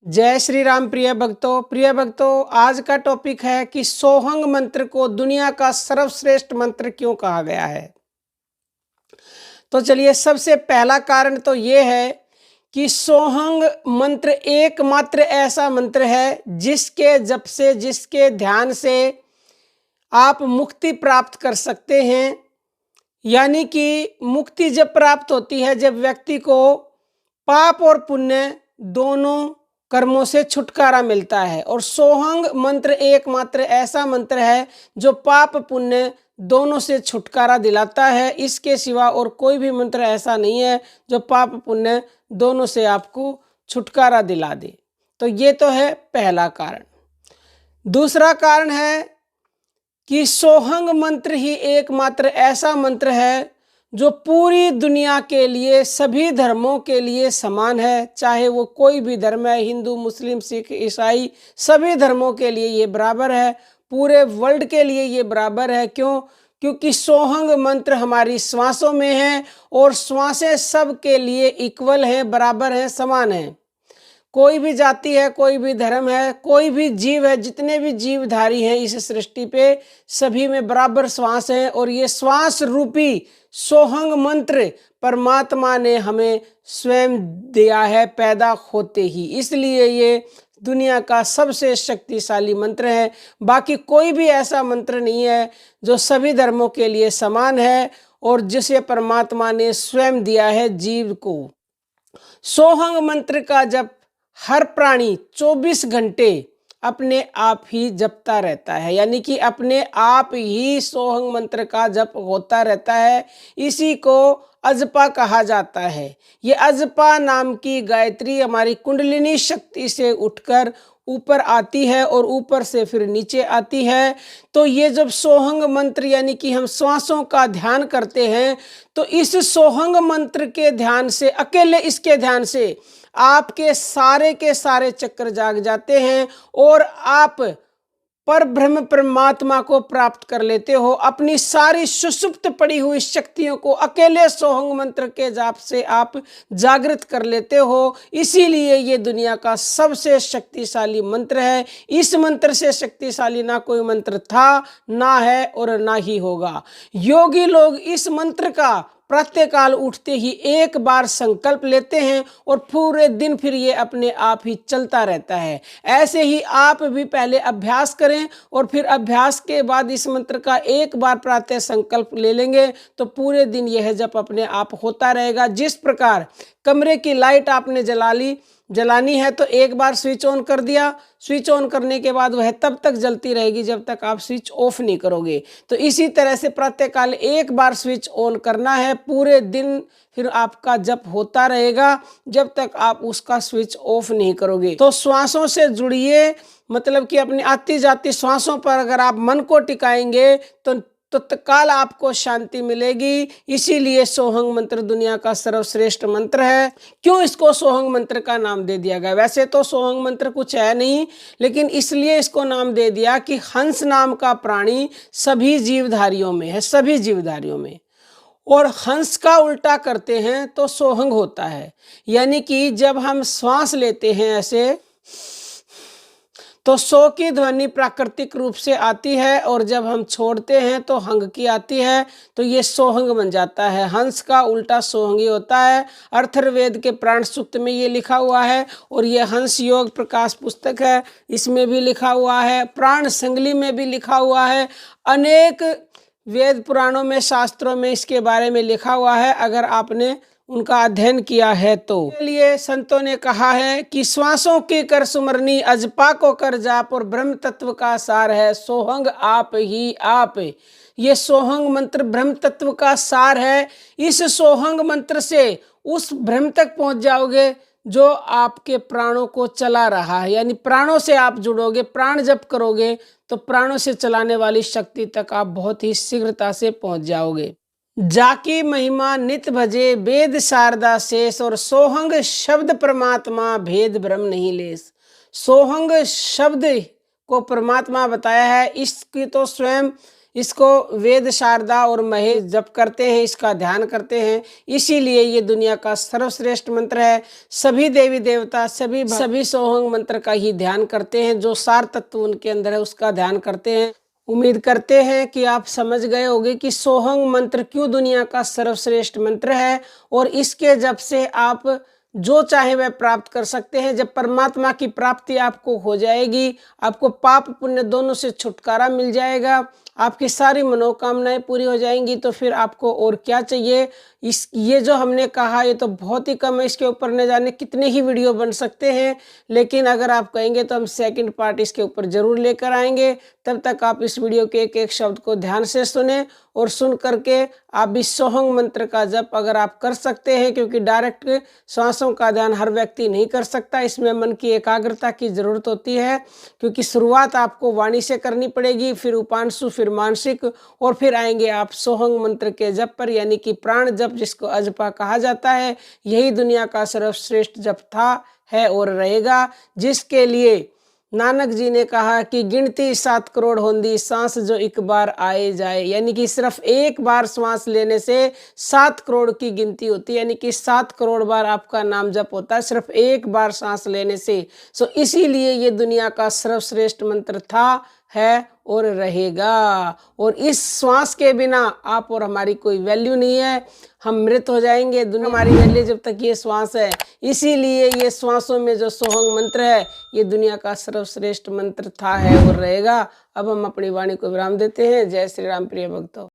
जय श्री राम। प्रिय भक्तों, आज का टॉपिक है कि सोहंग मंत्र को दुनिया का सर्वश्रेष्ठ मंत्र क्यों कहा गया है। तो चलिए, सबसे पहला कारण तो ये है कि सोहंग मंत्र एकमात्र ऐसा मंत्र है जिसके जप से, जिसके ध्यान से आप मुक्ति प्राप्त कर सकते हैं। यानी कि मुक्ति जब प्राप्त होती है जब व्यक्ति को पाप और पुण्य दोनों कर्मों से छुटकारा मिलता है। और सोहंग मंत्र एकमात्र ऐसा मंत्र है जो पाप पुण्य दोनों से छुटकारा दिलाता है। इसके सिवा और कोई भी मंत्र ऐसा नहीं है जो पाप पुण्य दोनों से आपको छुटकारा दिला दे। तो ये तो है पहला कारण। दूसरा कारण है कि सोहंग मंत्र ही एकमात्र ऐसा मंत्र है जो पूरी दुनिया के लिए, सभी धर्मों के लिए समान है। चाहे वो कोई भी धर्म है, हिंदू, मुस्लिम, सिख, ईसाई, सभी धर्मों के लिए ये बराबर है। पूरे वर्ल्ड के लिए ये बराबर है। क्यों? क्योंकि सोहंग मंत्र हमारी श्वासों में है और श्वासें सब के लिए इक्वल हैं, बराबर हैं, समान हैं। कोई भी जाति है, कोई भी धर्म है, कोई भी जीव है, जितने भी जीवधारी हैं इस सृष्टि पे, सभी में बराबर श्वास है। और ये श्वास रूपी सोहंग मंत्र परमात्मा ने हमें स्वयं दिया है पैदा होते ही, इसलिए ये दुनिया का सबसे शक्तिशाली मंत्र है। बाकी कोई भी ऐसा मंत्र नहीं है जो सभी धर्मों के लिए समान है और जिसे परमात्मा ने स्वयं दिया है जीव को। सोहंग मंत्र का जब हर प्राणी 24 घंटे अपने आप ही जपता रहता है, यानी कि अपने आप ही सोहंग मंत्र का जप होता रहता है। इसी को अजपा कहा जाता है। ये अजपा नाम की गायत्री हमारी कुंडलिनी शक्ति से उठकर ऊपर आती है और ऊपर से फिर नीचे आती है। तो ये जब सोहंग मंत्र यानी कि हम श्वासों का ध्यान करते हैं तो इस सोहंग मंत्र के ध्यान से, अकेले इसके ध्यान से आपके सारे के सारे चक्र जाग जाते हैं और आप पर ब्रह्म परमात्मा को प्राप्त कर लेते हो। अपनी सारी सुषुप्त पड़ी हुई शक्तियों को अकेले सोहंग मंत्र के जाप से आप जागृत कर लेते हो। इसीलिए ये दुनिया का सबसे शक्तिशाली मंत्र है। इस मंत्र से शक्तिशाली ना कोई मंत्र था, ना है और ना ही होगा। योगी लोग इस मंत्र का प्रातःकाल उठते ही एक बार संकल्प लेते हैं और पूरे दिन फिर ये अपने आप ही चलता रहता है। ऐसे ही आप भी पहले अभ्यास करें और फिर अभ्यास के बाद इस मंत्र का एक बार प्रातः संकल्प ले लेंगे तो पूरे दिन यह जप अपने आप होता रहेगा। जिस प्रकार कमरे की लाइट आपने जलानी है तो एक बार स्विच ऑन कर दिया, स्विच ऑन करने के बाद वह तब तक जलती रहेगी जब तक आप स्विच ऑफ नहीं करोगे। तो इसी तरह से प्रातःकाल एक बार स्विच ऑन करना है, पूरे दिन फिर आपका जप होता रहेगा जब तक आप उसका स्विच ऑफ नहीं करोगे। तो श्वासों से जुड़िए, मतलब कि अपनी आती जाती श्वासों पर अगर आप मन को टिकाएंगे तो तत्काल आपको शांति मिलेगी। इसीलिए सोहंग मंत्र दुनिया का सर्वश्रेष्ठ मंत्र है। क्यों इसको सोहंग मंत्र का नाम दे दिया गया? वैसे तो सोहंग मंत्र कुछ है नहीं, लेकिन इसलिए इसको नाम दे दिया कि हंस नाम का प्राणी सभी जीवधारियों में है, सभी जीवधारियों में। और हंस का उल्टा करते हैं तो सोहंग होता है। यानी कि जब हम श्वास लेते हैं ऐसे तो सो की ध्वनि प्राकृतिक रूप से आती है और जब हम छोड़ते हैं तो हंग की आती है, तो ये सोहंग बन जाता है। हंस का उल्टा सोहंगी होता है। अथर्ववेद के प्राण सूक्त में ये लिखा हुआ है और ये हंस योग प्रकाश पुस्तक है, इसमें भी लिखा हुआ है। प्राण संगली में भी लिखा हुआ है। अनेक वेद पुराणों में, शास्त्रों में इसके बारे में लिखा हुआ है, अगर आपने उनका अध्ययन किया है तो। इसलिए संतों ने कहा है कि श्वासों की कर सुमरनी, अजपा को कर जाप, और ब्रह्म तत्व का सार है सोहंग आप ही आप। ये सोहंग मंत्र ब्रह्म तत्व का सार है। इस सोहंग मंत्र से उस ब्रह्म तक पहुंच जाओगे जो आपके प्राणों को चला रहा है। यानी प्राणों से आप जुड़ोगे, प्राण जप करोगे तो प्राणों से चलाने वाली शक्ति तक आप बहुत ही शीघ्रता से पहुंच जाओगे। जाकी महिमा नित भजे, वेद शारदा शेष, और सोहंग शब्द परमात्मा, भेद ब्रह्म नहीं लेस। सोहंग शब्द को परमात्मा बताया है, इसकी तो स्वयं इसको वेद शारदा और महेश जप करते हैं, इसका ध्यान करते हैं, इसीलिए ये दुनिया का सर्वश्रेष्ठ मंत्र है। सभी देवी देवता सभी सोहंग मंत्र का ही ध्यान करते हैं, जो सार तत्व उनके अंदर है उसका ध्यान करते हैं। उम्मीद करते हैं कि आप समझ गए होंगे कि सोहंग मंत्र क्यों दुनिया का सर्वश्रेष्ठ मंत्र है और इसके जप से आप जो चाहे वह प्राप्त कर सकते हैं। जब परमात्मा की प्राप्ति आपको हो जाएगी, आपको पाप पुण्य दोनों से छुटकारा मिल जाएगा, आपकी सारी मनोकामनाएं पूरी हो जाएंगी, तो फिर आपको और क्या चाहिए। ये जो हमने कहा ये तो बहुत ही कम है, इसके ऊपर न जाने कितने ही वीडियो बन सकते हैं, लेकिन अगर आप कहेंगे तो हम सेकंड पार्ट इसके ऊपर जरूर लेकर आएंगे। तब तक आप इस वीडियो के एक एक शब्द को ध्यान से सुने और सुन करके आप भी सोहंग मंत्र का जप अगर आप कर सकते हैं, क्योंकि डायरेक्ट श्वासों का ध्यान हर व्यक्ति नहीं कर सकता, इसमें मन की एकाग्रता की जरूरत होती है, क्योंकि शुरुआत आपको वाणी से करनी पड़ेगी, फिर उपांशु, फिर मानसिक, और फिर आएंगे आप सोहंग मंत्र के जप पर, यानी कि प्राण जप जिसको अजपा कहा जाता है। यही दुनिया का सर्वश्रेष्ठ जप था, है और रहेगा, जिसके लिए नानक जी ने कहा कि गिनती 7 करोड़ होंदी सांस जो एक बार आए जाए, यानी कि सिर्फ एक बार श्वास लेने से 7 करोड़ की गिनती होती है, यानी कि 7 करोड़ बार आपका नाम जप होता है सिर्फ एक बार सांस लेने से। सो इसीलिए ये दुनिया का सर्वश्रेष्ठ मंत्र था, है और रहेगा। और इस श्वास के बिना आप और हमारी कोई वैल्यू नहीं है, हम मृत हो जाएंगे। दुनिया हमारी वैल्यू जब तक ये श्वास है, इसीलिए ये श्वासों में जो सोहंग मंत्र है ये दुनिया का सर्वश्रेष्ठ मंत्र था, है और रहेगा। अब हम अपनी वाणी को विराम देते हैं। जय श्री राम प्रिय भक्तों।